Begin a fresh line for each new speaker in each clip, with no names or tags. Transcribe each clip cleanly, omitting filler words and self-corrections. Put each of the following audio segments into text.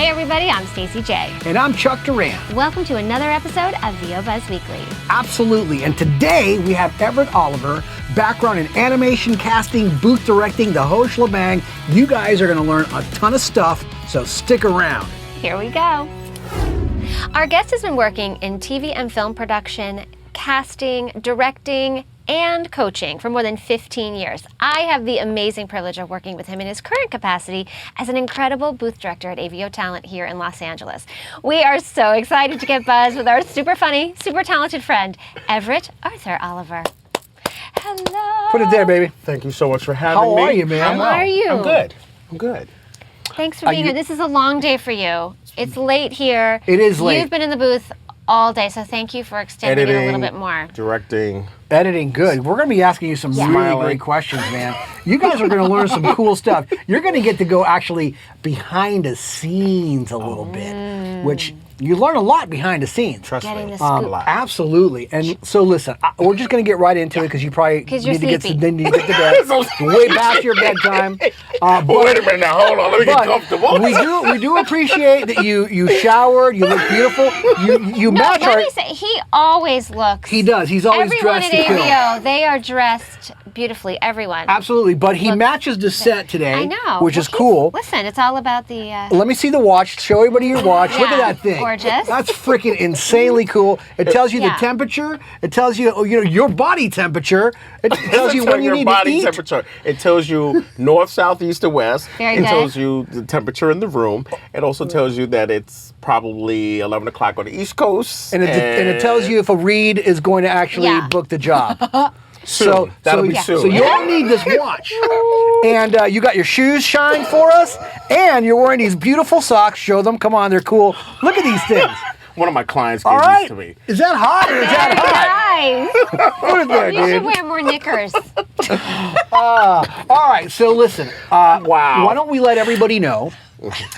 Hey everybody, I'm Stacey J.
And I'm Chuck Duran.
Welcome to another episode of VO Buzz Weekly.
Absolutely. And today we have Everett Oliver, background in animation, casting, booth directing, the whole shebang. You guys are going to learn a ton of stuff, so stick around.
Here we go. Our guest has been working in TV and film production, casting, directing, and coaching for more than 15 years. I have the amazing privilege of working with him in his current capacity as an incredible booth director at AVO Talent here in Los Angeles. We are so excited to get buzzed with our super funny, super talented friend, Everett Arthur Oliver. Hello.
Put it there, baby.
Thank you so much for having me.
How are you, man?
How are you?
I'm good. I'm good.
Thanks for being here. This is a long day for you. It's late here.
It is late.
You've been in the booth all day, so thank you for extending it a little bit more.
Directing.
Editing, good. We're going to be asking you some really great questions, man. You guys are going to learn some cool stuff. You're going to get to go actually behind the scenes a little bit, which you learn a lot behind the scenes.
Trust
Getting
me.
the scoop.
Absolutely. And so listen, we're just going to get right into it because you probably need to get to bed. Way past your bedtime.
Wait a minute now. Hold on. Let me get comfortable.
We do appreciate that you showered. You look beautiful. You match
Let
our.
me say, he always looks.
He does. He's always
Everyone
dressed
at
to kill.
AVO, they are dressed beautifully. Everyone.
Absolutely, but he matches the set today.
I know.
Which is cool.
Listen, it's all about the.
Let me see the watch. Show everybody your watch. Look at that thing.
Gorgeous.
That's freaking insanely cool. It tells you the
Yeah.
temperature. It tells you, your body temperature. It tells you when you need to eat.
Temperature. It tells you north, south, east, or west.
Very
it
good.
tells you the temperature in the room. It also tells you that it's probably 11 o'clock on the East Coast.
And it tells you if a read is going to actually book the job.
Soon. That'll be soon.
So you all need this watch. And you got your shoes shine for us. And you're wearing these beautiful socks. Show them. Come on, they're cool. Look at these things.
One of my clients gave
All right.
these to me.
Is that hot or is that hot?
Nice.
Put it there,
You should
dude.
wear more knickers.
All right, so listen.
Wow.
Why don't we let everybody know?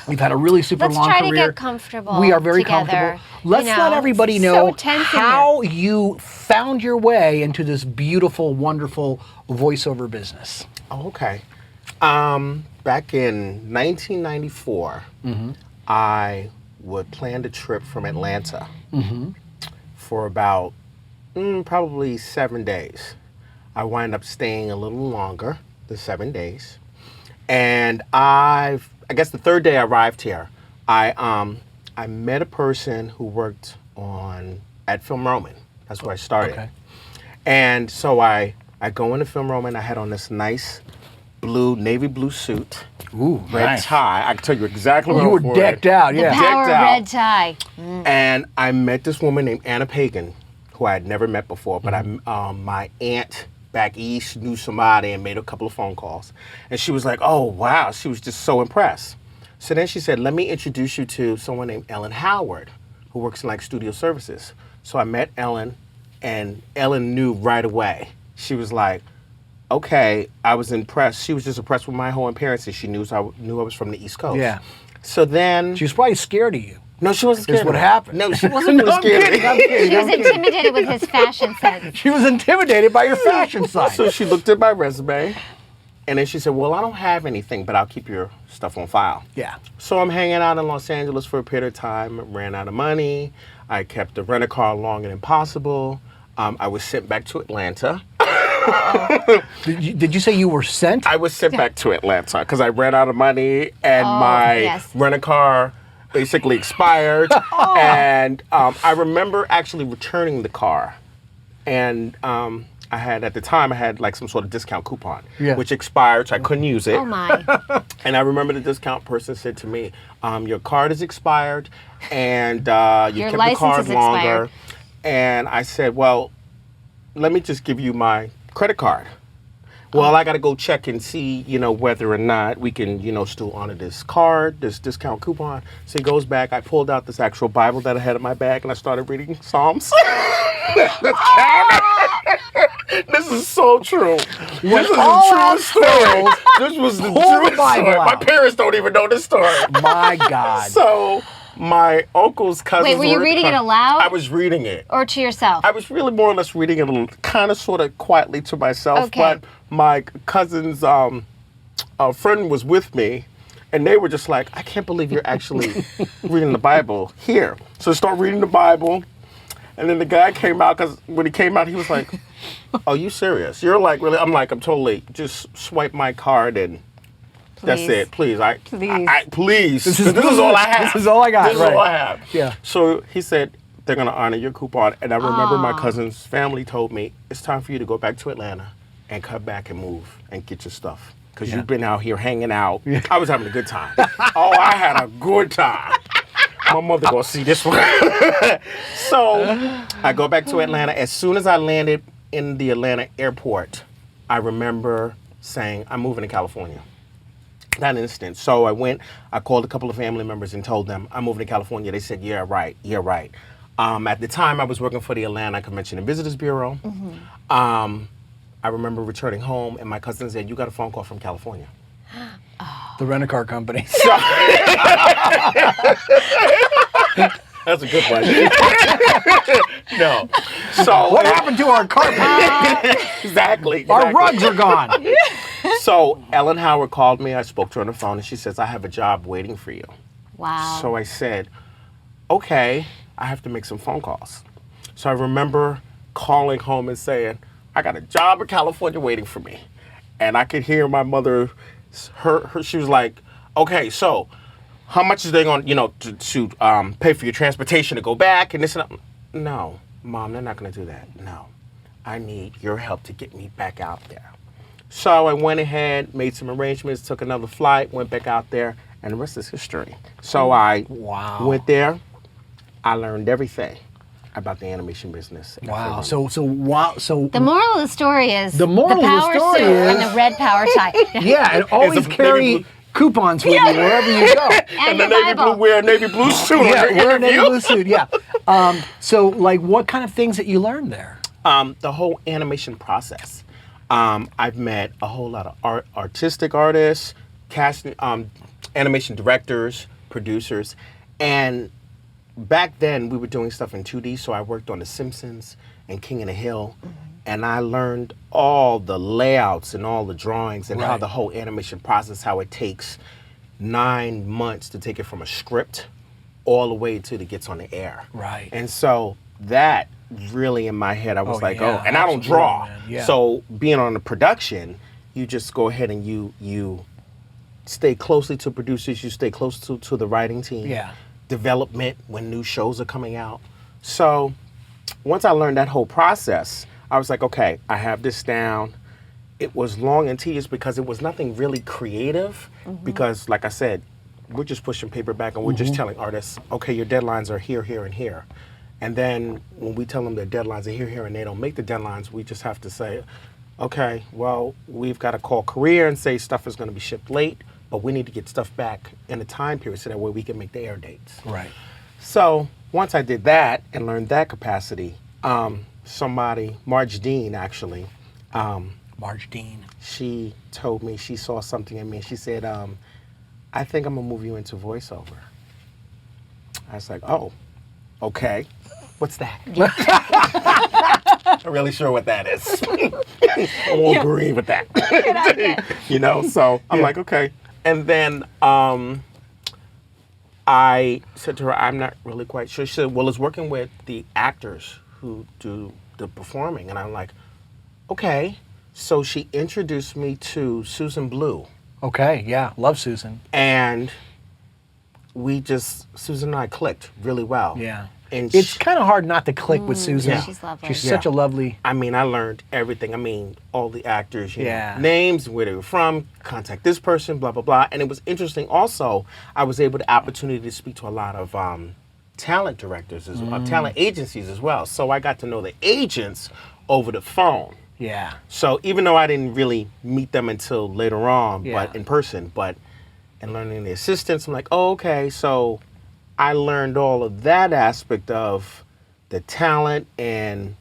We've had a really super
Let's
long
try
career.
to get comfortable.
We are very
together.
comfortable. Let's let everybody
So
know
tense in
how you found your way into this beautiful, wonderful voiceover business.
Oh, okay. Back in 1994, I would plan a trip from Atlanta for about probably 7 days. I wind up staying a little longer than 7 days. And I guess the third day I arrived here, I met a person who worked at Film Roman. That's where I started.
Okay.
And so I go into Film Roman. I had on this nice navy blue suit.
Ooh,
Red
nice.
tie. I can tell you exactly what
You were
I'm
decked out,
The
yeah.
power of
Decked out.
red tie.
And I met this woman named Anna Pagan, who I had never met before, but my aunt back east knew somebody and made a couple of phone calls. And she was like, oh, wow. She was just so impressed. So then she said, let me introduce you to someone named Ellen Howard, who works in studio services. So I met Ellen, and Ellen knew right away. She was like, okay, I was impressed. She was just impressed with my whole appearance, and she knew I was from the East Coast.
Yeah.
So then...
She was probably scared of you.
No, she wasn't scared.
Is what happened.
No, she wasn't really
I'm
scared.
kidding, I'm kidding,
She was
I'm kidding.
intimidated with his fashion sense.
She was intimidated by your fashion side.
So she looked at my resume, and then she said, well, I don't have anything, but I'll keep your stuff on file.
Yeah.
So I'm hanging out in Los Angeles for a period of time, ran out of money. I kept the rent-a-car longer than possible. I was sent back to Atlanta.
Did you say you were sent?
I was sent back to Atlanta because I ran out of money, and my rent-a-car basically expired. And I remember actually returning the car. And I had, at the time, I had some sort of discount coupon, which expired, so I couldn't use it.
Oh, my.
And I remember the discount person said to me, your card is expired, and you
Your
kept the
license
card
is
longer.
expired.
And I said, well, let me just give you my credit card. Well, I got to go check and see, whether or not we can, still honor this card, this discount coupon. So he goes back. I pulled out this actual Bible that I had in my bag, and I started reading Psalms. This is so true. This is the true story. This was the true
Bible
story.
out.
My parents don't even know this story.
My God.
So my uncle's cousins.
Wait, were you reading it aloud?
I was reading it.
Or to yourself?
I was really more or less reading it kind of sort of quietly to myself,
Okay.
but my cousin's friend was with me, And they were just like, I can't believe you're actually reading the Bible here. So I start reading the Bible. And then the guy came out, because when he came out, he was like, oh, you serious? You're like, really? I'm like, I'm totally, just swipe my card and that's it. Please. Please. This is all I have.
This is all I got.
This is all I have.
Yeah.
So he said, they're going to honor your coupon. And I remember my cousin's family told me, it's time for you to go back to Atlanta and come back and move and get your stuff. Because you've been out here hanging out. Yeah. I was having a good time. Oh, I had a good time. My mother gonna see this one. So I go back to Atlanta. As soon as I landed in the Atlanta airport, I remember saying, I'm moving to California. That instant. So I called a couple of family members and told them, I'm moving to California. They said, yeah, right. At the time, I was working for the Atlanta Convention and Visitors Bureau. I remember returning home, and my cousin said, you got a phone call from California.
The rent-a-car company.
That's a good one. No. So
what happened to our carpet?
Exactly.
Our rugs are gone.
So Ellen Howard called me. I spoke to her on the phone, and she says, I have a job waiting for you.
Wow.
So I said, okay, I have to make some phone calls. So I remember calling home and saying, I got a job in California waiting for me. And I could hear my mother, she was like, okay, so how much is they going to pay for your transportation to go back and this and that? No, Mom, they're not going to do that. No, I need your help to get me back out there. So I went ahead, made some arrangements, took another flight, went back out there, and the rest is history. So I went there. I learned everything about the animation business.
Wow. So
the moral of the story is
the power suit
and the red power tie.
Yeah, and always carry coupons with you wherever you go.
And
wear a navy blue suit.
Yeah, wear a navy blue suit. Yeah. So like, what kind of things that you learned there?
The whole animation process. I've met a whole lot of artistic artists, casting, animation directors, producers, and back then we were doing stuff in 2D, so I worked on the Simpsons and King and the Hill, and I learned all the layouts and all the drawings and how the whole animation process, how it takes 9 months to take it from a script all the way till it gets on the air.
Right.
And so that really in my head, I was and I don't draw.
Yeah.
So being on the production, you just go ahead and you stay closely to producers, you stay close to the writing team.
Yeah.
Development when new shows are coming out. So once I learned that whole process, I was like, okay, I have this down. It was long and tedious because it was nothing really creative because like I said, we're just pushing paper back and we're just telling artists, okay, your deadlines are here, here, and here. And then when we tell them their deadlines are here, here, and they don't make the deadlines, we just have to say, okay, well, we've got to call Korea and say stuff is going to be shipped late, but we need to get stuff back in a time period so that way we can make the air dates.
Right.
So once I did that and learned that capacity, Marge Dean actually.
Marge Dean.
She told me, she saw something in me. She said, I think I'm going to move you into voiceover. I was like, oh, okay. What's that? I'm really sure what that is. I won't agree with that. So I'm like, okay. And then I said to her, I'm not really quite sure. She said, well, it's working with the actors who do the performing. And I'm like, okay. So she introduced me to Susan Blue.
Okay, yeah, love Susan.
And Susan and I clicked really well.
Yeah.
And
it's kind of hard not to click with Susan.
Yeah. She's lovely.
She's such a lovely...
I mean, I learned everything. I mean, all the actors,
Yeah.
names, where they were from, contact this person, blah, blah, blah. And it was interesting also, I was able to opportunity to speak to a lot of talent directors, talent agencies as well. So I got to know the agents over the phone.
Yeah.
So even though I didn't really meet them until later on,
Yeah.
but in person, and learning the assistants, I'm like, oh, okay, so I learned all of that aspect of the talent and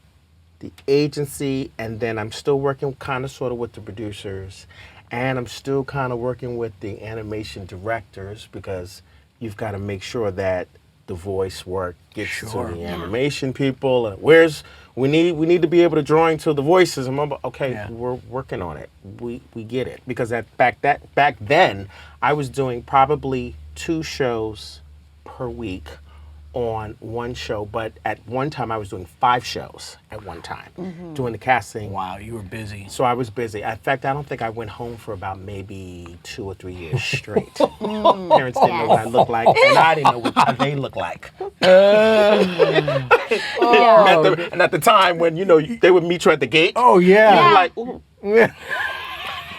the agency, and then I'm still working kind of sort of with the producers, and I'm still kind of working with the animation directors because you've got to make sure that the voice work gets to the animation people. And where's we need to be able to draw into the voices. And I'm like, okay,
Yeah.
we're working on it. We get it. Because back then, I was doing probably 2 shows per week on one show, but at one time I was doing 5 shows at one time, doing the casting.
Wow, you were busy.
So I was busy. In fact, I don't think I went home for about maybe 2 or 3 years straight. Parents didn't know what I looked like, and I didn't know what they looked like. And at the time when, they would meet you at the gate.
Oh, yeah.
You're like, ooh,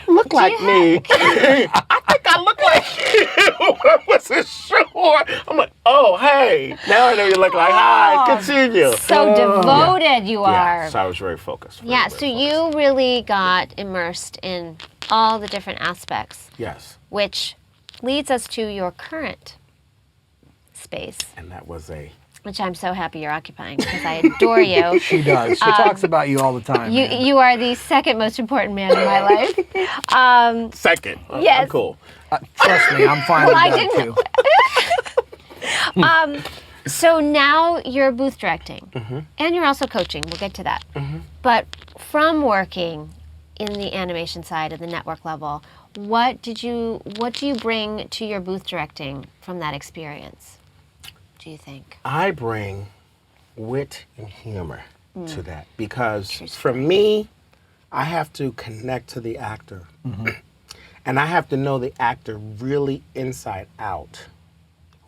look like me. I think I look like you. I wasn't sure. I'm like, oh, hey. Now I know you look like, hi, good seeing you.
So devoted you are.
Yeah, so I was very focused.
Yeah, so you really got immersed in all the different aspects.
Yes.
Which leads us to your current space.
And that was
which I'm so happy you're occupying because I adore you.
She does. She talks about you all the time.
You are the second most important man in my life.
second. Oh,
Yes.
I'm cool.
Trust me, I'm fine with that too.
So now you're booth directing, and you're also coaching. We'll get to that. But from working in the animation side at the network level, what do you bring to your booth directing from that experience? Do you think?
I bring wit and humor to that because for me, I have to connect to the actor. And I have to know the actor really inside out.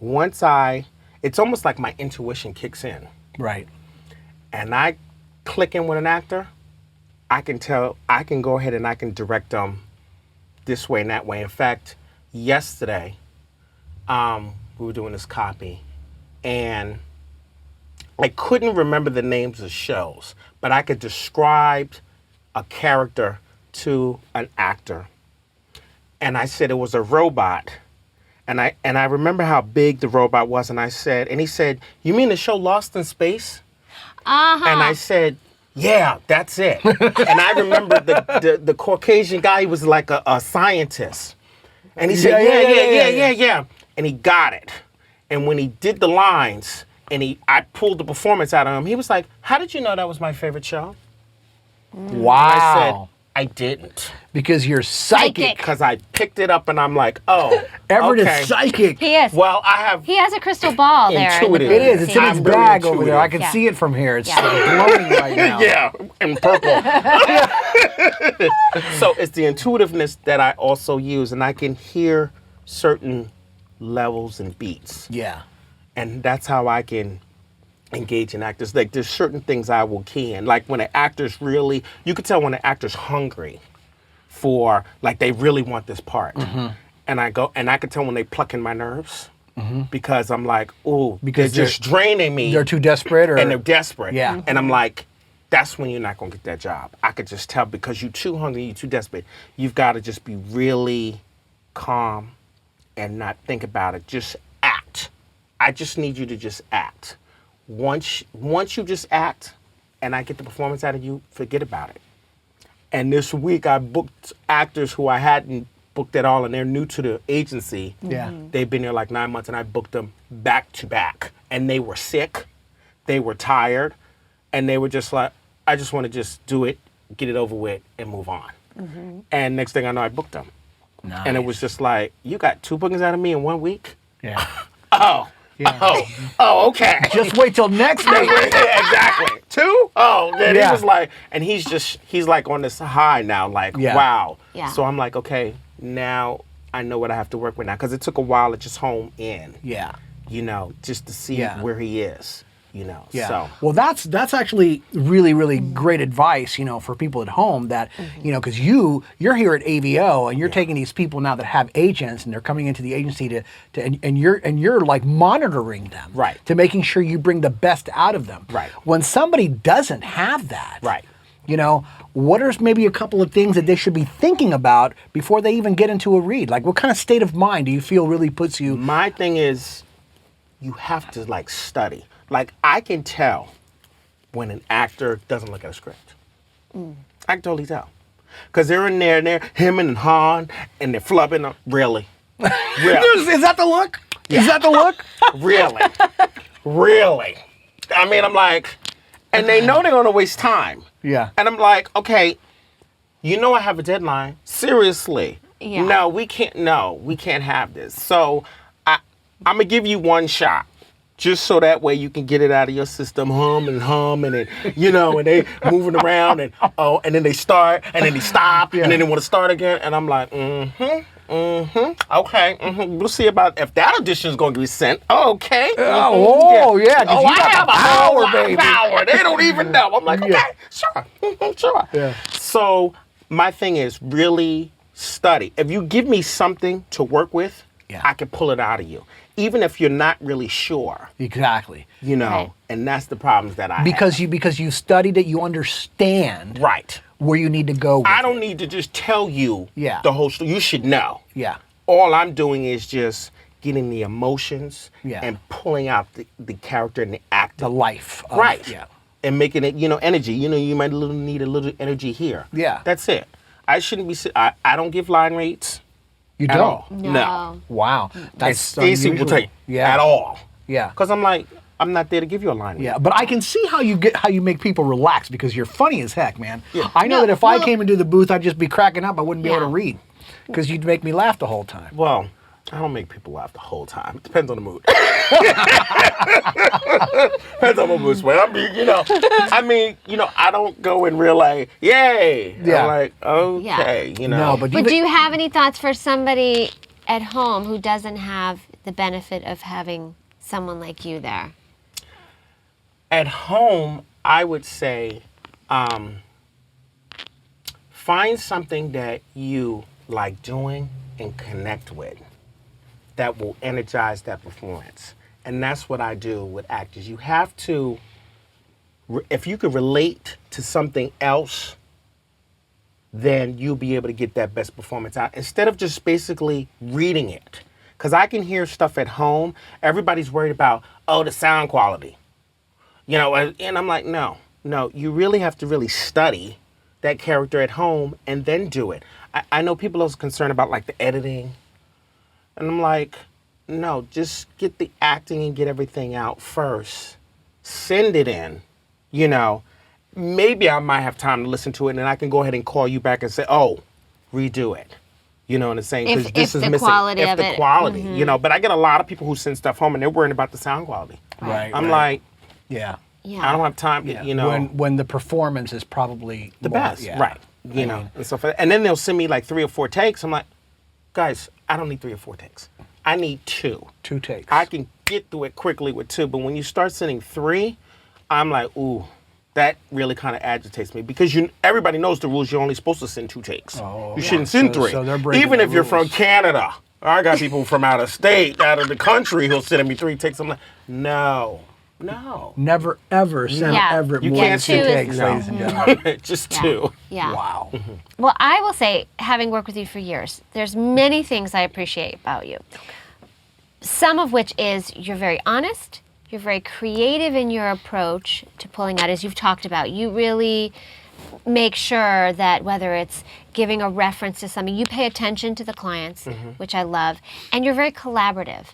It's almost like my intuition kicks in.
Right.
And I click in with an actor, I can go ahead and I can direct them this way and that way. In fact, yesterday, we were doing this copy, and I couldn't remember the names of shows, but I could describe a character to an actor. And I said it was a robot. And I remember how big the robot was, and he said, "You mean the show Lost in Space?" And I said, "Yeah, that's it." And I remember the Caucasian guy, he was like a scientist. And he said, yeah. And he got it. And when he did the lines, and I pulled the performance out of him, he was like, "How did you know that was my favorite show?"
Wow.
And I said, "I didn't."
Because you're psychic.
Because I picked it up and I'm like, oh,
Everett
okay.
is psychic.
He is.
Well,
He has a crystal ball there.
Intuitive.
It is. It's in his
I'm very
bag over there.
intuitive.
I can
Yeah.
see it from here. It's
Yeah.
glowing right now.
Yeah, in purple. So it's the intuitiveness that I also use, and I can hear certain levels and beats.
Yeah.
And that's how I can engage in actors. Like there's certain things I will key in. Like when an actor's really, you can tell when an actor's hungry for, like they really want this part. And I can tell when they plucking my nerves because I'm like, ooh,
Because
they're just draining me.
They're too desperate,
and they're desperate.
Yeah.
And I'm like, that's when you're not gonna get that job. I could just tell because you're too hungry, you're too desperate. You've got to just be really calm and not think about it. Just act. I just need you to just act. Once you just act and I get the performance out of you, forget about it. And this week I booked actors who I hadn't booked at all, and they're new to the agency.
Yeah.
They've been there like 9 months, and I booked them back to back. And they were sick, they were tired, and they were just like, I just want to just do it, get it over with, and move on. And next thing I know, I booked them.
Nice.
And it was just like, you got 2 bookings out of me in 1 week?
Yeah.
Oh.
Yeah.
Oh, okay.
Just wait till next week.
Yeah, exactly. 2? Oh, then
Yeah.
he was like, and he's like on this high now, like,
Yeah.
wow.
Yeah.
So I'm like, okay, now I know what I have to work with now. Because it took a while to just home in,
Yeah.
just to see
Yeah.
where he is,
Yeah.
So.
Well, that's actually really, really great advice, for people at home that, because you're here at AVO and you're taking these people now that have agents and they're coming into the agency and you're like monitoring them.
Right.
To making sure you bring the best out of them.
Right.
When somebody doesn't have that.
Right.
What are maybe a couple of things that they should be thinking about before they even get into a read? Like what kind of state of mind do you feel really puts you?
My thing is, you have to like study. Like I can tell when an actor doesn't look at a script. I can totally tell. Because they're in there and they're hemming and hawing and they're flubbing. Really?
Is that the look?
Yeah.
Is that the look?
Really? Really? I mean, I'm like, And they know they're going to waste time.
Yeah.
And I'm like, okay, you know I have a deadline. Seriously.
Yeah.
No, we can't have this. So I'm going to give you one shot. Just so that way you can get it out of your system, and then, and they moving around and then they start and then they stop and then they want to start again. And I'm like, okay, we'll see about if that audition is going to be sent. Okay.
Yeah, because you
I have
got
a whole
power, baby.
power. They don't even know. I'm like, okay, sure, sure.
Yeah.
So my thing is really study. If you give me something to work with, I can pull it out of you. Even if you're not really sure.
Exactly.
Right.
And that's the problems that I have.
Because you studied it, you understand
Right.
where you need to go with
I don't need to just tell you the whole story. You should know.
Yeah.
All I'm doing is just getting the emotions
Yeah.
and pulling out the character and the acting.
The life.
Right.
Yeah.
And making it, energy. You might need a little energy here.
Yeah.
That's it. I shouldn't be, I don't give line rates.
You
At
don't?
all.
No.
Wow.
And
That's
Stacey will
unusual.
take at all.
Yeah.
Because I'm like, I'm not there to give you a line rate.
Yeah, but I can see how you make people relax because you're funny as heck, man.
Yeah.
I know
No,
that if I
well-
came into the booth, I'd just be cracking up. I wouldn't be able to
Yeah.
read because you'd make me laugh the whole time.
Well, I don't make people laugh the whole time. It depends on the mood. Depends on my mood swing. I don't go in real like, yay.
Yeah.
I'm like, okay,
No, but
But do you have any thoughts for somebody at home who doesn't have the benefit of having someone like you there?
At home, I would say, find something that you like doing and connect with that will energize that performance. And that's what I do with actors. You have to, if you could relate to something else, then you'll be able to get that best performance out instead of just basically reading it. Because I can hear stuff at home. Everybody's worried about, the sound quality. And I'm like, no, you really have to really study that character at home and then do it. I know people are concerned about like the editing. And I'm like, no, just get the acting and get everything out first. Send it in, Maybe I might have time to listen to it and I can go ahead and call you back and say, redo it. You know what I'm saying? Because this is
the
missing.
quality
if
of
the
it.
quality, But I get a lot of people who send stuff home and they're worrying about the sound quality.
Right.
I'm like,
yeah.
I don't have time to,
When the performance is probably
the
more-
best,
yeah.
right? And stuff. And then they'll send me like 3 or 4 takes. I'm like, guys, I don't need 3 or 4 takes. I need 2.
2 takes.
I can get through it quickly with 2, but when you start sending 3, I'm like, ooh, that really kind of agitates me because everybody knows the rules. You're only supposed to send 2 takes. You shouldn't send 3.
So they're breaking
Even
the
if you're from
rules.
Canada. I got people from out of state, out of the country who'll send me 3 takes. I'm like, no.
Never ever send Everett
You
more than
can't
2
send
takes,
no.
ladies and gentlemen.
Just 2.
Yeah.
Wow.
Well, I will say, having worked with you for years, there's many things I appreciate about you. Some of which is you're very honest, you're very creative in your approach to pulling out, as you've talked about. You really make sure that whether it's giving a reference to something, you pay attention to the clients, which I love, and you're very collaborative.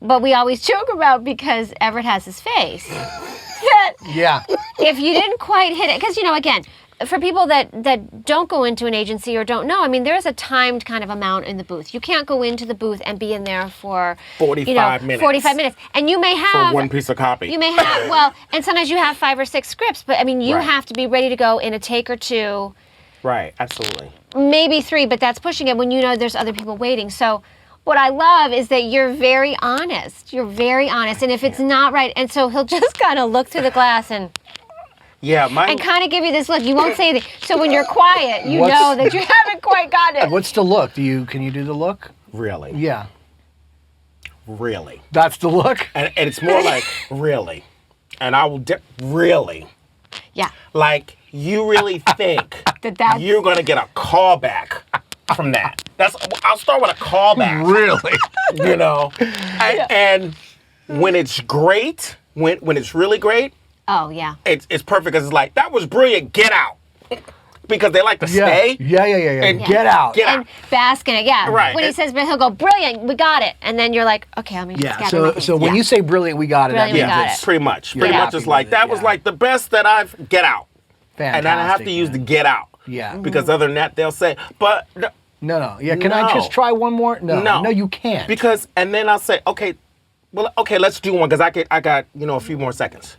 But we always joke about, because Everett has his face, that
Yeah.
if you didn't quite hit it, because, again, for people that don't go into an agency or don't know, I mean, there's a timed kind of amount in the booth. You can't go into the booth and be in there for
45 minutes.
45 minutes. And you may have...
For one piece of copy.
You may have, and sometimes you have 5 or 6 scripts, but, I mean, you
Right.
have to be ready to go in a take or 2,
Right, absolutely.
maybe 3, but that's pushing it when you know there's other people waiting. So what I love is that you're very honest. You're very honest. And if it's not right, and so he'll just kind of look through the glass and kind of give you this look. You won't say anything. So when you're quiet, you know that you haven't quite got it.
What's the look? Can you do the look?
Really?
Yeah.
Really.
That's the look?
And it's more like, really. And I will, really.
Yeah.
Like, you really think
That's...
you're going to get a callback from that. I'll start with a callback.
Really?
And when it's great, when it's really great,
Oh, yeah.
it's perfect because it's like, that was brilliant, get out. because they like to stay.
Yeah.
And
get out.
Get out.
And bask in it, yeah.
Right.
When he says, he'll go, brilliant, we got it. And then you're like, okay, let me just gather my things.
So when you say brilliant, we got it.
Brilliant, we got it.
Pretty much.
You're
Pretty much
happy
it's like,
with it,
that was like the best that I've, get out.
Fantastic,
And then I have to use the get out.
Yeah.
Because other than that, they'll say, but...
No. Yeah, can I just try one more? No, you can't.
Because, and then I'll say, okay, let's do one, because I got, a few more seconds.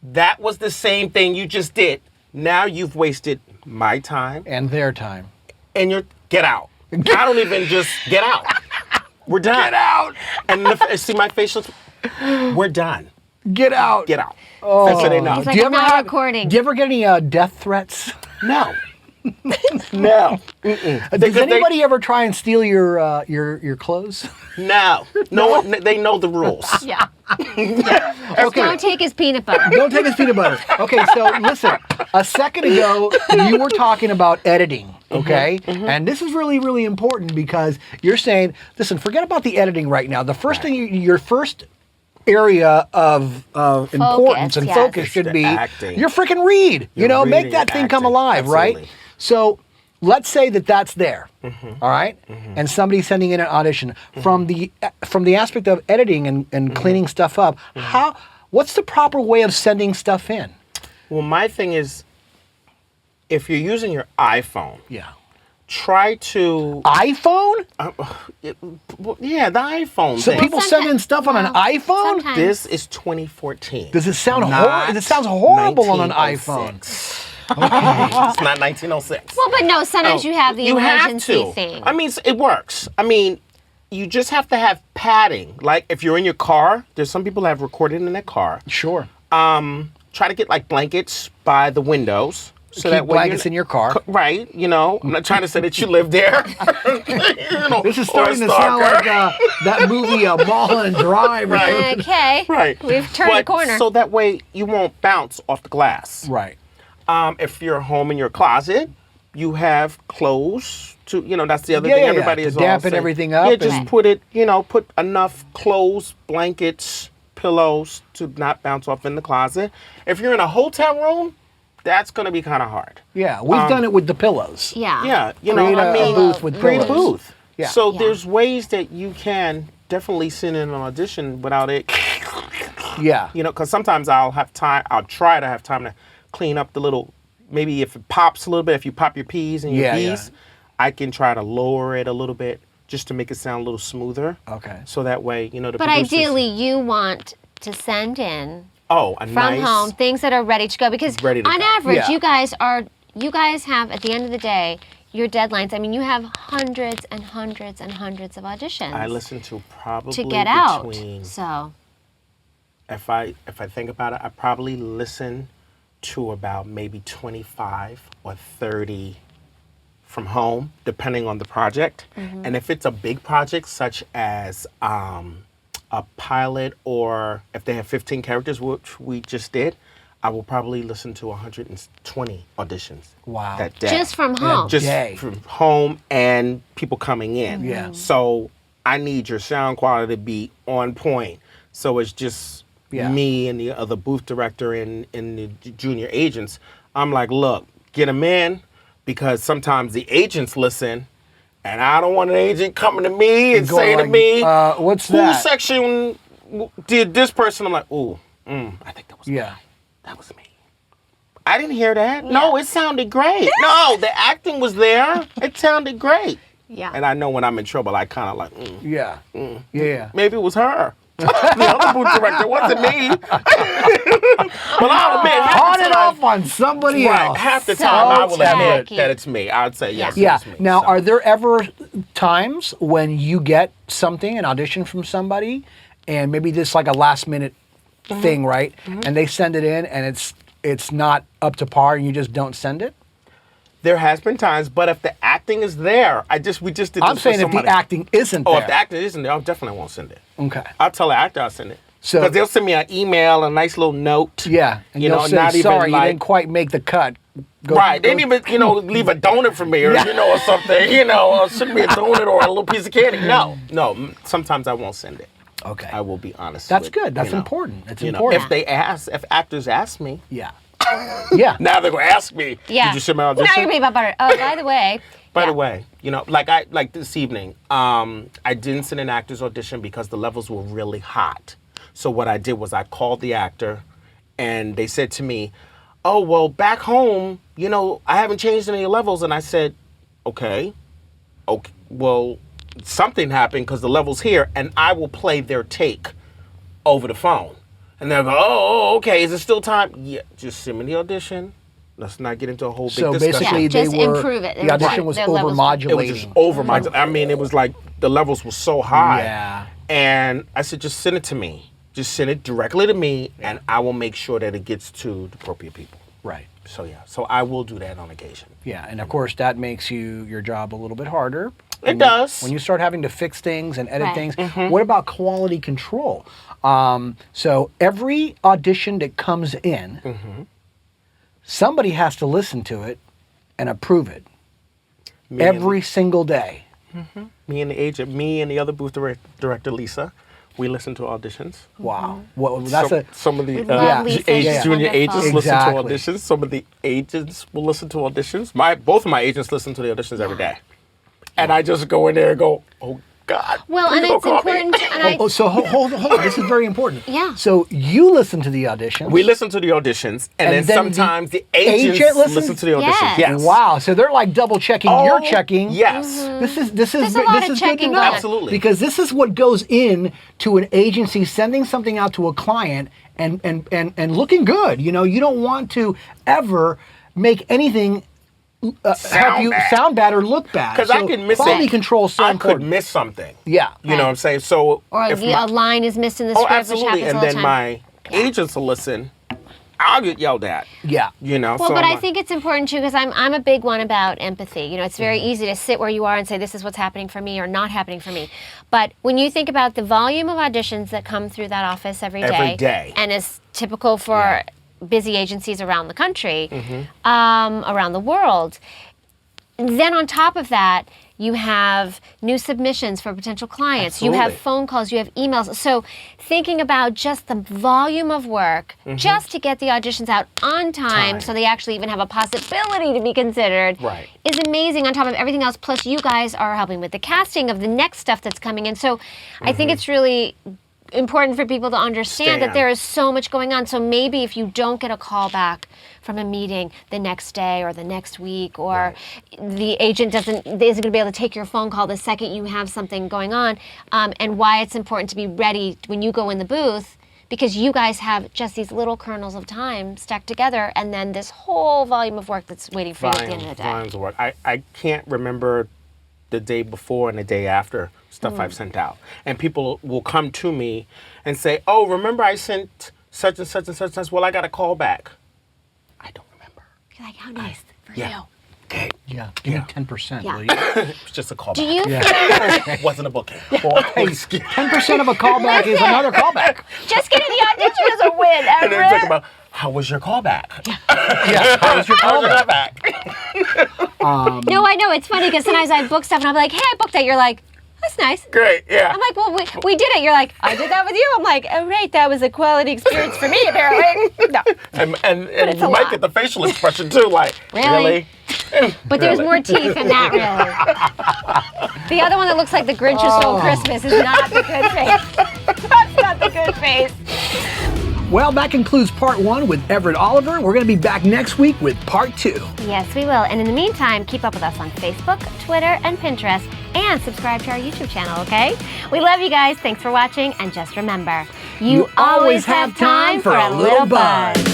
That was the same thing you just did. Now you've wasted my time.
And their time.
And you're, get out. I don't even just get out. We're done.
Get out.
And see my facial, we're done.
Get out.
Get out.
Oh.
That's what they know.
He's like, I'm not recording.
Do you ever get any death threats?
No. No.
Does anybody ever try and steal your clothes?
No. No one, they know the rules.
Yeah.
Okay.
Don't take his peanut butter.
Don't take his peanut butter. Okay, so listen. A second ago, you were talking about editing, okay? And this is really, really important because you're saying, listen, forget about the editing right now. The first thing, your first area of importance and
yes.
focus
It's
should
the
be
acting.
your freaking read.
Your
Make
reading
that thing come
acting.
alive, right?
Absolutely.
So let's say that that's there, all right? And somebody's sending in an audition. From the aspect of editing and cleaning stuff up, what's the proper way of sending stuff in?
Well, my thing is, if you're using your iPhone, try to...
iPhone?
Yeah, the iPhone
So
thing.
people send in stuff on an iPhone?
Sometimes.
This is 2014.
Does it sound
Not
horrible? It sounds horrible on an
1906.
iPhone.
It's not 1906.
Well, but no, sometimes you have the
You have
emergency
to.
thing.
I mean, it works. I mean, you just have to have padding. Like if you're in your car, there's some people that have recorded in their car.
Sure.
Try to get like blankets by the windows. So
Keep
that way
blankets in your car.
Right, I'm not trying to say that you live there.
This is starting to sound like that movie Mulholland Drive.
Right.
Okay.
Right.
We've turned a corner.
So that way you won't bounce off the glass.
Right.
If you're home in your closet, you have clothes to, that's the other
Yeah,
thing
yeah,
everybody
to
is all
dampen
saying.
everything up
Yeah, just
and-
put it, put enough clothes, blankets, pillows to not bounce off in the closet. If you're in a hotel room, that's going to be kind of hard.
Yeah, we've done it with the pillows.
Yeah.
Yeah,
Create a booth with
create a
pillows.
booth.
Yeah.
So
Yeah.
there's ways that you can definitely send in an audition without it,
Yeah.
because sometimes I'll try to have time to clean up the little, maybe if it pops a little bit, if you pop your P's and your
Yeah,
B's, I can try to lower it a little bit just to make it sound a little smoother.
Okay.
So that way, the
But
producers-
ideally, you want to send in
a
from
nice,
home things that are ready to go because
Ready to
on
go.
average,
Yeah.
you guys have at the end of the day your deadlines. I mean, you have hundreds and hundreds and hundreds of auditions.
I listen to probably
to get out.
between,
So
if I think about it, I probably listen to about maybe 25 or 30 from home, depending on the project. And if it's a big project, such as a pilot, or if they have 15 characters, which we just did, I will probably listen to 120 auditions.
Wow.
That day.
just from home.
Just
Day.
from home and people coming in.
Yeah.
So I need your sound quality to be on point. So it's just me and the other booth director and the junior agents. I'm like, look, get them in, because sometimes the agents listen, and I don't want an agent coming to me and
Going
saying to
like,
me,
what's
whose
that?
section did this person? I'm like, ooh, I think that was me.
Yeah.
That was me. I didn't hear that. No, it sounded great. No, the acting was there. It sounded great.
Yeah.
And I know when I'm in trouble, I kind of like,
Yeah. Yeah.
maybe it was her. The other booth director wasn't me. But I'll admit, half
On
the
and
time,
off on somebody
right,
else.
half the
So
time I will admit
tacky.
that it's me. I'd say yes.
Yeah.
It's me.
Now,
So-
are there ever times when you get something, an audition from somebody, and maybe this like a last minute thing, right? And they send it in, and it's not up to par, and you just don't send it?
There has been times, but if the acting is there, we just did this
I'm
for
saying if
somebody.
the acting isn't
Oh,
there.
if the actor isn't there, I definitely won't send it.
Okay.
I'll tell the actor I'll send it.
So-
Because they'll send me an email, a nice little note.
Yeah. And
you
you'll
know,
say,
not even
sorry, you
like-
didn't quite make the cut. Go,
Right. They
go-
didn't even, leave a donut for me or, or something, or send me a donut or a little piece of candy. No. Sometimes I won't send it.
Okay.
I will be honest.
That's
with,
good. That's
you know,
important. It's
you know,
important.
if actors ask me,
Yeah. Yeah.
Now they're going to ask me,
Yeah.
did you see my
Now
audition?
you're going to be about, oh, by the way.
By the way, like this evening, I didn't send an actor's audition because the levels were really hot. So what I did was I called the actor, and they said to me, oh, well, back home, I haven't changed any levels. And I said, okay, well, something happened because the level's here, and I will play their take over the phone. And they'll go, oh, okay, is it still time? Yeah, just send me the audition. Let's not get into a whole big discussion.
So basically,
just improve it.
The audition was over-modulating.
It was just over-modulating. I mean, it was like the levels were so high.
Yeah.
And I said, just send it to me. Just send it directly to me, and I will make sure that it gets to the appropriate people.
Right.
So, yeah. So I will do that on occasion.
Yeah, and of course, that makes your job a little bit harder.
It does.
When you start having to fix things and edit
Right.
things. What about quality control? So every audition that comes in, somebody has to listen to it and approve it every single day.
Me and the agent, me and the other booth director, Lisa, we listen to auditions.
Wow. Well, that's
Some of the
love Lisa.
agents, junior
Wonderful.
agents listen to
Exactly.
auditions. Some of the agents will listen to auditions. Both of my agents listen to the auditions every day. And I just go in there and go, oh, God.
Well,
please
and
don't
it's
call me.
important.
So hold on. This is very important.
Yeah.
So you listen to the auditions.
We listen to the auditions, and then
then
sometimes
the
the agents
agent listens?
listen to the auditions.
Yes.
Yes.
Wow. So they're like double checking. You're checking.
Yes.
This is
There's a lot of
good to
checking
know.
going on.
Absolutely.
Because this is what goes in to an agency sending something out to a client and looking good. You don't want to ever make anything help you sound bad or look bad.
Because I can miss
quality
it.
control is so
I
important.
could miss something.
Yeah.
You know what I'm saying? So
Or
if
a line is missed in the script,
absolutely.
which happens
And
all the
then
time.
my agents will listen. I'll get yelled at.
Yeah.
Well,
so
but I think it's important too, because I'm a big one about empathy. It's very easy to sit where you are and say, this is what's happening for me or not happening for me. But when you think about the volume of auditions that come through that office every day, and is typical for busy agencies around the country, around the world, then on top of that, you have new submissions for potential clients.
Absolutely.
You have phone calls. You have emails. So thinking about just the volume of work just to get the auditions out on time so they actually even have a possibility to be considered is amazing on top of everything else. Plus, you guys are helping with the casting of the next stuff that's coming in. So I think it's really important for people to understand that there is so much going on. So maybe if you don't get a call back from a meeting the next day or the next week, or the agent isn't going to be able to take your phone call the second you have something going on, and why it's important to be ready when you go in the booth, because you guys have just these little kernels of time stacked together, and then this whole volume of work that's waiting for you at the end of the day.
Volumes of work. I can't remember the day before and the day after stuff I've sent out. And people will come to me and say, oh, remember I sent such and such and such and such? Well, I got a call back. I don't remember.
You're like, how nice for
Yeah.
you.
Okay.
Yeah. Give me 10%,
Yeah.
will you?
It was just a callback.
Do you
It wasn't a booking.
Well, hey, 10% of a callback is another callback.
just getting the audition is a win,
And then talk
Everett?
about, how was your callback?
Yeah. How was your
How was your
callback?
callback?
No, I know. It's funny because sometimes I book stuff and I'm like, hey, I booked that. You're like, that's nice.
Great, yeah.
I'm like, well, we did it. You're like, I did that with you. I'm like, oh, right, that was a quality experience for me, apparently. No.
And
it's
you
a
might
lot.
get the facial expression too, like,
Really?
really?
But there's more teeth in that, really. The other one that looks like the Grinch who stole Christmas is not the good face. That's not the good face.
Well, that concludes part 1 with Everett Oliver. We're going to be back next week with part 2.
Yes, we will. And in the meantime, keep up with us on Facebook, Twitter, and Pinterest, and subscribe to our YouTube channel, okay? We love you guys. Thanks for watching. And just remember, you always have time for a little buzz.